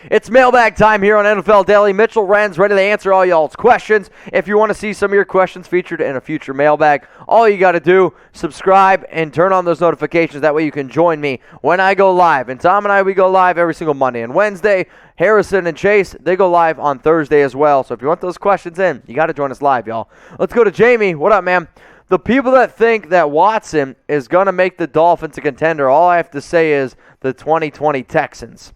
It's mailbag time here on NFL Daily. Mitchell Wren's ready to answer all y'all's questions. If you want to see some of your questions featured in a future mailbag, all you got to do, subscribe and turn on those notifications. That way you can join me when I go live. And Tom and I, we go live every single Monday and Wednesday. Harrison and Chase, they go live on Thursday as well. So if you want those questions in, you got to join us live, y'all. Let's go to Jamie. What up, man? The people that think that Watson is going to make the Dolphins a contender, all I have to say is the 2020 Texans.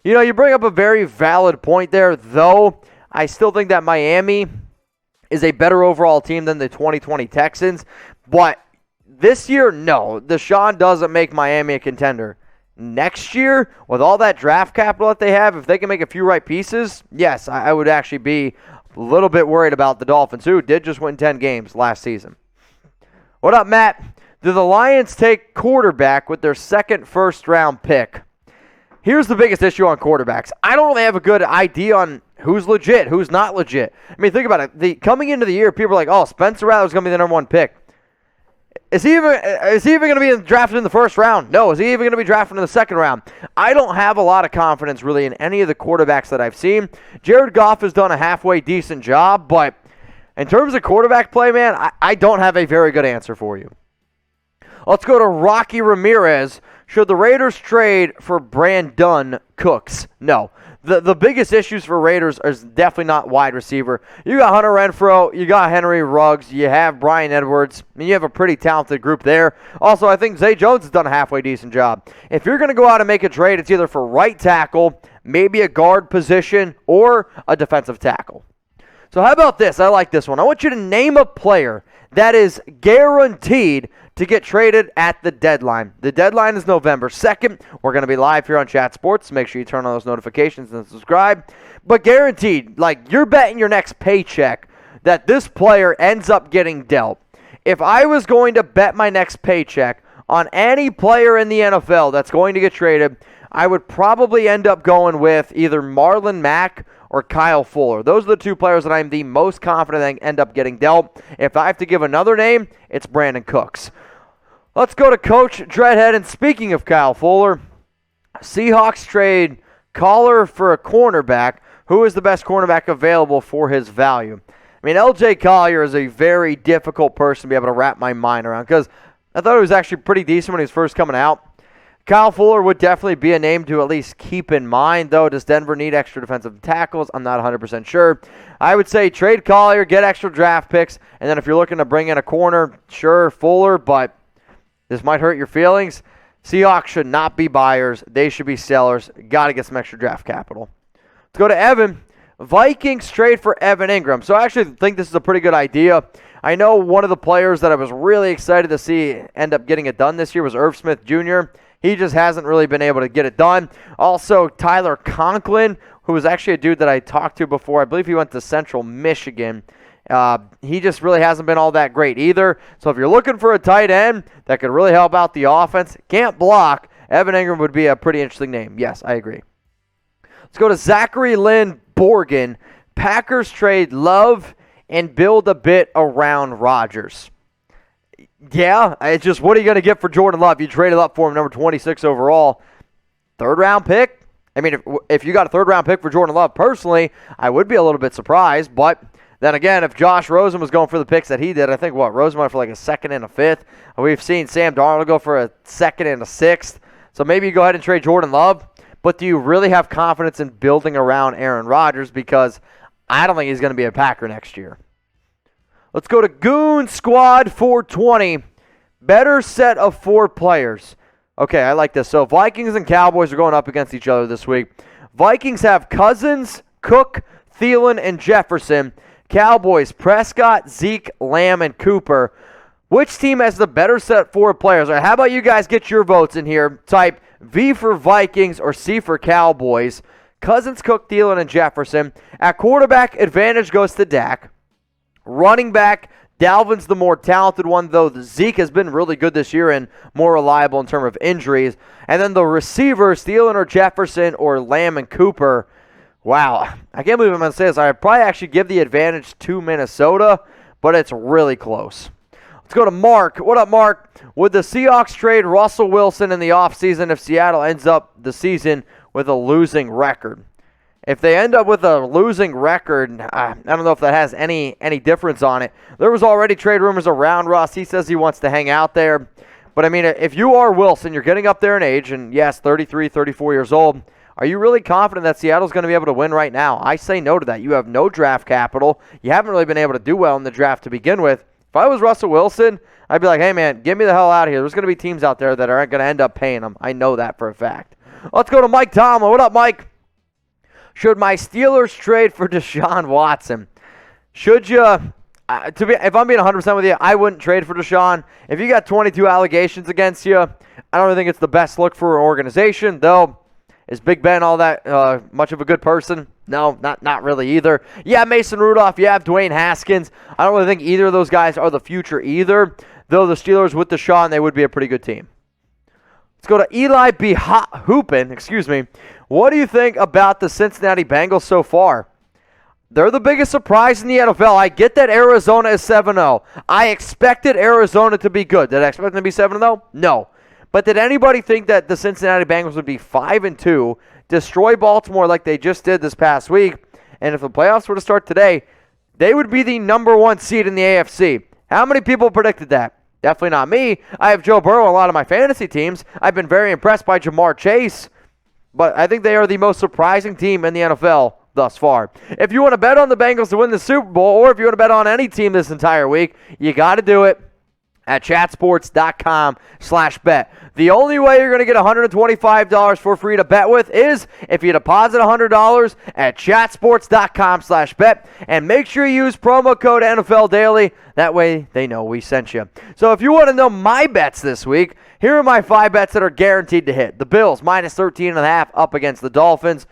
You know, you bring up a very valid point there, though I still think that Miami is a better overall team than the 2020 Texans. But this year, no. Deshaun doesn't make Miami a contender. Next year, with all that draft capital that they have, if they can make a few right pieces, yes, I would actually be a little bit worried about the Dolphins, who did just win 10 games last season. What up, Matt? Do the Lions take quarterback with their second first-round pick? Here's the biggest issue on quarterbacks. I don't really have a good idea on who's legit, who's not legit. I mean, think about it. Coming into the year, people are like, oh, Spencer Rattler's going to be the number one pick. Is he even going to be drafted in the first round? No. Is he even going to be drafted in the second round? I don't have a lot of confidence really in any of the quarterbacks that I've seen. Jared Goff has done a halfway decent job, but in terms of quarterback play, man, I don't have a very good answer for you. Let's go to Rocky Ramirez. Should the Raiders trade for Brandin Cooks? No. The biggest issues for Raiders is definitely not wide receiver. You got Hunter Renfrow, you got Henry Ruggs, you have Brian Edwards. I mean, you have a pretty talented group there. Also, I think Zay Jones has done a halfway decent job. If you're going to go out and make a trade, it's either for right tackle, maybe a guard position, or a defensive tackle. So how about this? I like this one. I want you to name a player that is guaranteed to get traded at the deadline. The deadline is November 2nd. We're going to be live here on Chat Sports. Make sure you turn on those notifications and subscribe. But guaranteed, like you're betting your next paycheck that this player ends up getting dealt. If I was going to bet my next paycheck on any player in the NFL that's going to get traded, I would probably end up going with either Marlon Mack or Kyle Fuller. Those are the two players that I'm the most confident that end up getting dealt. If I have to give another name, it's Brandin Cooks. Let's go to Coach Dreadhead. And speaking of Kyle Fuller, Seahawks trade Collier for a cornerback. Who is the best cornerback available for his value? I mean, LJ Collier is a very difficult person to be able to wrap my mind around because I thought he was actually pretty decent when he was first coming out. Kyle Fuller would definitely be a name to at least keep in mind, though. Does Denver need extra defensive tackles? I'm not 100% sure. I would say trade Collier, get extra draft picks, and then if you're looking to bring in a corner, sure, Fuller, but this might hurt your feelings. Seahawks should not be buyers. They should be sellers. Got to get some extra draft capital. Let's go to Evan. Vikings trade for Evan Engram. So I actually think this is a pretty good idea. I know one of the players that I was really excited to see end up getting it done this year was Irv Smith Jr., He just hasn't really been able to get it done. Also, Tyler Conklin, who was actually a dude that I talked to before. I believe he went to Central Michigan. He just really hasn't been all that great either. So if you're looking for a tight end that could really help out the offense, can't block, Evan Engram would be a pretty interesting name. Yes, I agree. Let's go to Zachary Lynn Borgen. Packers trade Love and build a bit around Rodgers. Yeah, it's just what are you going to get for Jordan Love? You traded up for him, number 26 overall. Third-round pick? I mean, if you got a third-round pick for Jordan Love, personally, I would be a little bit surprised. But then again, if Josh Rosen was going for the picks that he did, I think, Rosen went for like a second and a fifth. We've seen Sam Darnold go for a second and a sixth. So maybe you go ahead and trade Jordan Love. But do you really have confidence in building around Aaron Rodgers? Because I don't think he's going to be a Packer next year. Let's go to Goon Squad 420. Better set of 4 players. Okay, I like this. So Vikings and Cowboys are going up against each other this week. Vikings have Cousins, Cook, Thielen, and Jefferson. Cowboys, Prescott, Zeke, Lamb, and Cooper. Which team has the better set 4 players? All right, how about you guys get your votes in here? Type V for Vikings or C for Cowboys. Cousins, Cook, Thielen, and Jefferson. At quarterback, advantage goes to Dak. Running back, Dalvin's the more talented one, though Zeke has been really good this year and more reliable in terms of injuries. And then the receivers, Thielen or Jefferson or Lamb and Cooper. Wow, I can't believe I'm going to say this. I'd probably actually give the advantage to Minnesota, but it's really close. Let's go to Mark. What up, Mark? Would the Seahawks trade Russell Wilson in the offseason if Seattle ends up the season with a losing record? If they end up with a losing record, I don't know if that has any difference on it. There was already trade rumors around Russ. He says he wants to hang out there. But, I mean, if you are Wilson, you're getting up there in age, and yes, 33, 34 years old, are you really confident that Seattle's going to be able to win right now? I say no to that. You have no draft capital. You haven't really been able to do well in the draft to begin with. If I was Russell Wilson, I'd be like, hey, man, get me the hell out of here. There's going to be teams out there that aren't going to end up paying him. I know that for a fact. Let's go to Mike Tomlin. What up, Mike? Should my Steelers trade for Deshaun Watson? Should you? If I'm being 100% with you, I wouldn't trade for Deshaun. If you got 22 allegations against you, I don't really think it's the best look for an organization. Though, is Big Ben all that much of a good person? No, not really either. Yeah, Mason Rudolph. You have Dwayne Haskins. I don't really think either of those guys are the future either. Though the Steelers with Deshaun, they would be a pretty good team. Let's go to Eli Be Hoopin. Excuse me. What do you think about the Cincinnati Bengals so far? They're the biggest surprise in the NFL. I get that Arizona is 7-0. I expected Arizona to be good. Did I expect them to be 7-0? No. But did anybody think that the Cincinnati Bengals would be 5-2, destroy Baltimore like they just did this past week, and if the playoffs were to start today, they would be the number 1 seed in the AFC? How many people predicted that? Definitely not me. I have Joe Burrow on a lot of my fantasy teams. I've been very impressed by Jamar Chase, but I think they are the most surprising team in the NFL thus far. If you want to bet on the Bengals to win the Super Bowl, or if you want to bet on any team this entire week, you got to do it at chatsports.com/bet. The only way you're going to get $125 for free to bet with is if you deposit $100 at chatsports.com/bet, and make sure you use promo code NFL Daily. That way they know we sent you. So if you want to know my bets this week, here are my 5 bets that are guaranteed to hit. The Bills, minus 13.5 up against the Dolphins.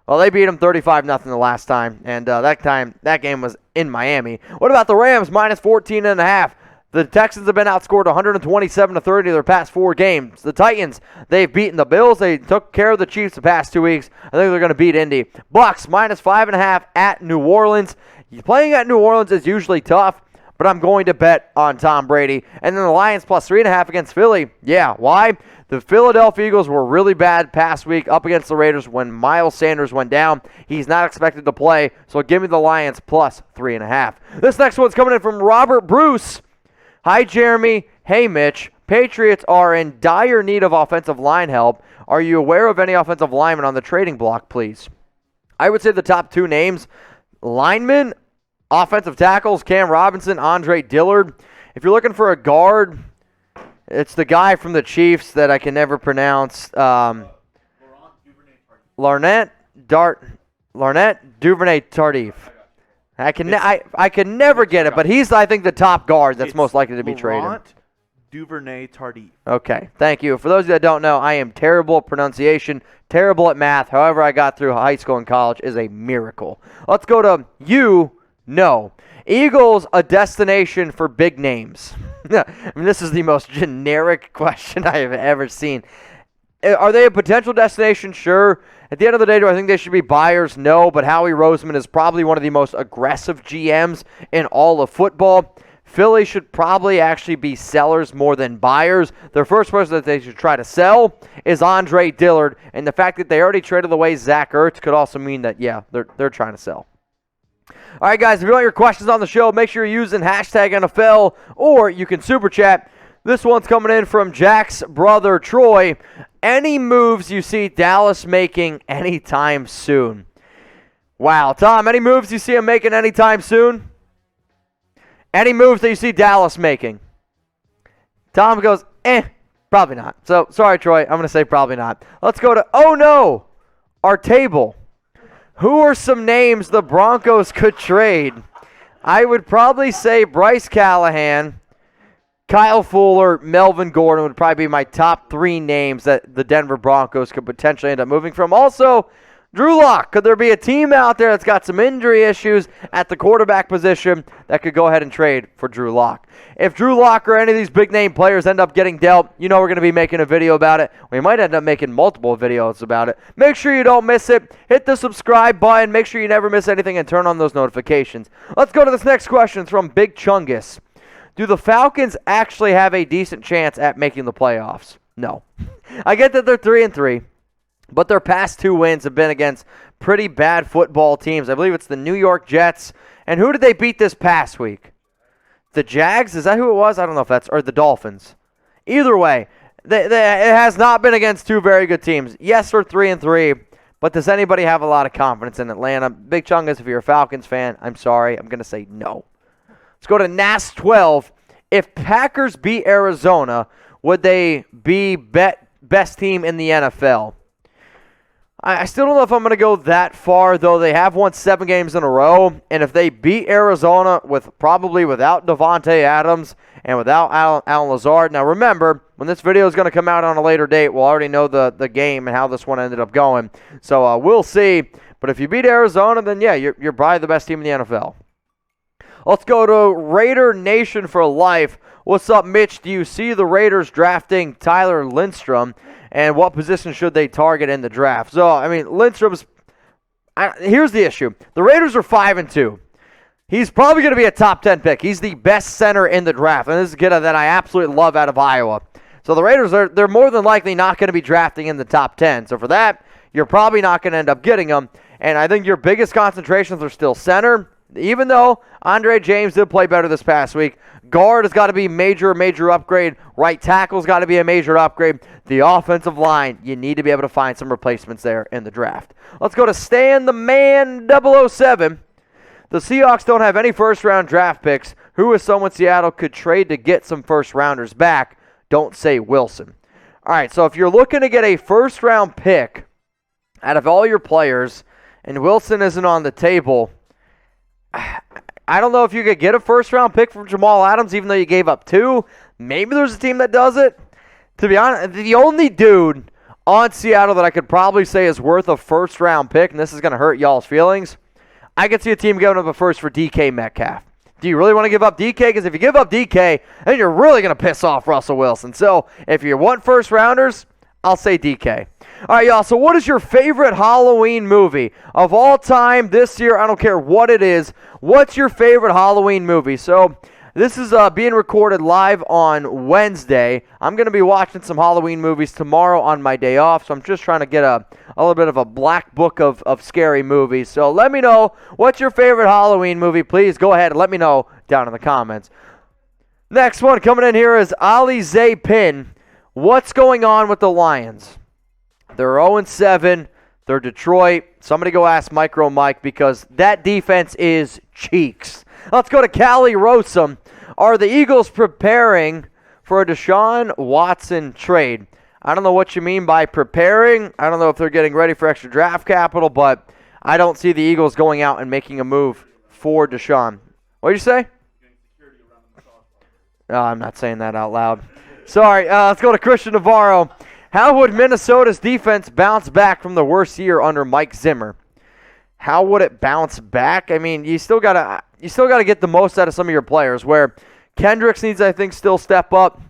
Well, they beat them 35-0 the last time, and that game was in Miami. What about the Rams, minus 14.5? The Texans have been outscored 127-30 their past 4 games. The Titans, they've beaten the Bills. They took care of the Chiefs the past 2 weeks. I think they're going to beat Indy. Bucks, minus 5.5 at New Orleans. Playing at New Orleans is usually tough, but I'm going to bet on Tom Brady. And then the Lions, plus 3.5 against Philly. Yeah, why? The Philadelphia Eagles were really bad past week up against the Raiders when Miles Sanders went down. He's not expected to play, so give me the Lions plus 3.5. This next one's coming in from Robert Bruce. Hi, Jeremy. Hey, Mitch. Patriots are in dire need of offensive line help. Are you aware of any offensive linemen on the trading block, please? I would say the top 2 names, linemen, offensive tackles, Cam Robinson, Andre Dillard. If you're looking for a guard, it's the guy from the Chiefs that I can never pronounce. Larnett Duvernay-Tardif. I can never get it, but he's, I think, the top guard that's most likely to be traded. Duvernay-Tardif. Okay, thank you. For those of you that don't know, I am terrible at pronunciation, terrible at math. However I got through high school and college is a miracle. Let's go to Eagles, a destination for big names. I mean, this is the most generic question I have ever seen. Are they a potential destination? Sure. At the end of the day, do I think they should be buyers? No, but Howie Roseman is probably one of the most aggressive GMs in all of football. Philly should probably actually be sellers more than buyers. Their first person that they should try to sell is Andre Dillard, and the fact that they already traded away Zach Ertz could also mean that, yeah, they're trying to sell. All right, guys, if you want your questions on the show, make sure you're using hashtag NFL, or you can super chat. This one's coming in from Jack's brother, Troy. Any moves you see Dallas making anytime soon? Wow. Tom, any moves you see him making anytime soon? Any moves that you see Dallas making? Tom goes, probably not. So, sorry, Troy. I'm going to say probably not. Let's go to, our table. Who are some names the Broncos could trade? I would probably say Bryce Callahan, Kyle Fuller, Melvin Gordon would probably be my top 3 names that the Denver Broncos could potentially end up moving from. Also, Drew Lock. Could there be a team out there that's got some injury issues at the quarterback position that could go ahead and trade for Drew Lock? If Drew Lock or any of these big-name players end up getting dealt, you know we're going to be making a video about it. We might end up making multiple videos about it. Make sure you don't miss it. Hit the subscribe button. Make sure you never miss anything and turn on those notifications. Let's go to this next question. It's from Big Chungus. Do the Falcons actually have a decent chance at making the playoffs? No. I get that they're 3-3. but their past 2 wins have been against pretty bad football teams. I believe it's the New York Jets. And who did they beat this past week? The Jags? Is that who it was? I don't know if that's, or the Dolphins. Either way, it has not been against 2 very good teams. Yes, they're 3-3, but does anybody have a lot of confidence in Atlanta? Big Chungus, if you're a Falcons fan, I'm sorry. I'm going to say no. Let's go to NAS 12. If Packers beat Arizona, would they be best team in the NFL? I still don't know if I'm going to go that far, though. They have won 7 games in a row, and if they beat Arizona probably without Devontae Adams and without Alan Lazard. Now, remember, when this video is going to come out on a later date, we'll already know the game and how this one ended up going. So we'll see. But if you beat Arizona, then yeah, you're probably the best team in the NFL. Let's go to Raider Nation for life. What's up, Mitch? Do you see the Raiders drafting Tyler Lindstrom? And what position should they target in the draft? So, I mean, Lindstrom's... here's the issue. The Raiders are 5-2. He's probably going to be a top 10 pick. He's the best center in the draft. And this is a kid that I absolutely love out of Iowa. So the Raiders, they're more than likely not going to be drafting in the top 10. So for that, you're probably not going to end up getting him. And I think your biggest concentrations are still center. Even though Andre James did play better this past week, guard has got to be major upgrade. Right tackle's got to be a major upgrade. The offensive line, you need to be able to find some replacements there in the draft. Let's go to Stan the Man 007. The Seahawks don't have any first-round draft picks. Who is someone Seattle could trade to get some first-rounders back? Don't say Wilson. All right, so if you're looking to get a first-round pick out of all your players and Wilson isn't on the table, I don't know if you could get a first-round pick from Jamal Adams, even though you gave up 2. Maybe there's a team that does it. To be honest, the only dude on Seattle that I could probably say is worth a first-round pick, and this is going to hurt y'all's feelings, I could see a team giving up a first for DK Metcalf. Do you really want to give up DK? Because if you give up DK, then you're really going to piss off Russell Wilson. So if you want first-rounders, I'll say DK. All right, y'all, so what is your favorite Halloween movie of all time this year? I don't care what it is. What's your favorite Halloween movie? So this is being recorded live on Wednesday. I'm going to be watching some Halloween movies tomorrow on my day off, so I'm just trying to get a little bit of a black book of scary movies. So let me know what's your favorite Halloween movie. Please go ahead and let me know down in the comments. Next one coming in here is Alizay Pin. What's going on with the Lions? They're 0-7. They're Detroit. Somebody go ask Micro Mike because that defense is cheeks. Let's go to Cali Rosum. Are the Eagles preparing for a Deshaun Watson trade? I don't know what you mean by preparing. I don't know if they're getting ready for extra draft capital, but I don't see the Eagles going out and making a move for Deshaun. What did you say? No, I'm not saying that out loud. Sorry. Let's go to Christian Navarro. How would Minnesota's defense bounce back from the worst year under Mike Zimmer? How would it bounce back? I mean, you still gotta get the most out of some of your players. Where Kendricks needs, I think, still step up.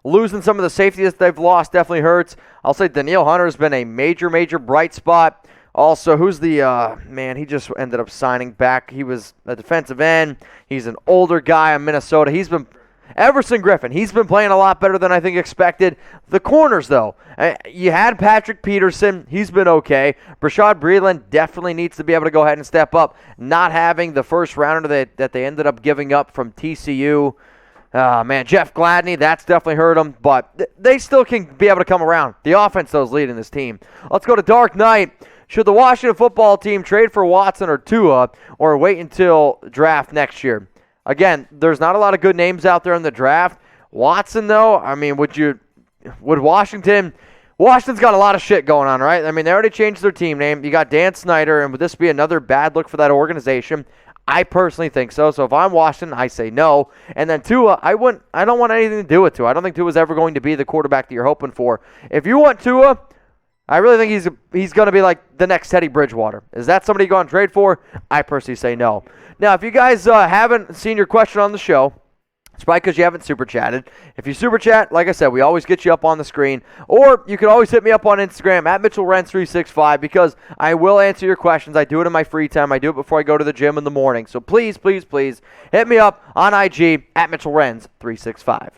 Losing some of the safeties they've lost definitely hurts. I'll say Danielle Hunter has been a major bright spot. Also, who's the man? He just ended up signing back. He was a defensive end. He's an older guy in Minnesota. Everson Griffin, he's been playing a lot better than I think expected. The corners, though, you had Patrick Peterson. He's been okay. Rashad Breeland definitely needs to be able to go ahead and step up. Not having the first rounder that they ended up giving up from TCU. Man, Jeff Gladney, that's definitely hurt them, but they still can be able to come around. The offense, though, is leading this team. Let's go to Dark Knight. Should the Washington football team trade for Watson or Tua or wait until draft next year? Again, there's not a lot of good names out there in the draft. Watson, though, I mean, would Washington's got a lot of shit going on, right? I mean, they already changed their team name. You got Dan Snyder, and would this be another bad look for that organization? I personally think so. So if I'm Washington, I say no. And then Tua, I don't want anything to do with Tua. I don't think Tua's ever going to be the quarterback that you're hoping for. If you want Tua, I really think he's going to be like the next Teddy Bridgewater. Is that somebody you go on trade for? I personally say no. Now, if you guys haven't seen your question on the show, it's probably because you haven't super chatted. If you super chat, like I said, we always get you up on the screen. Or you can always hit me up on Instagram at MitchellRens365 because I will answer your questions. I do it in my free time. I do it before I go to the gym in the morning. So please, please, please hit me up on IG at MitchellRens365.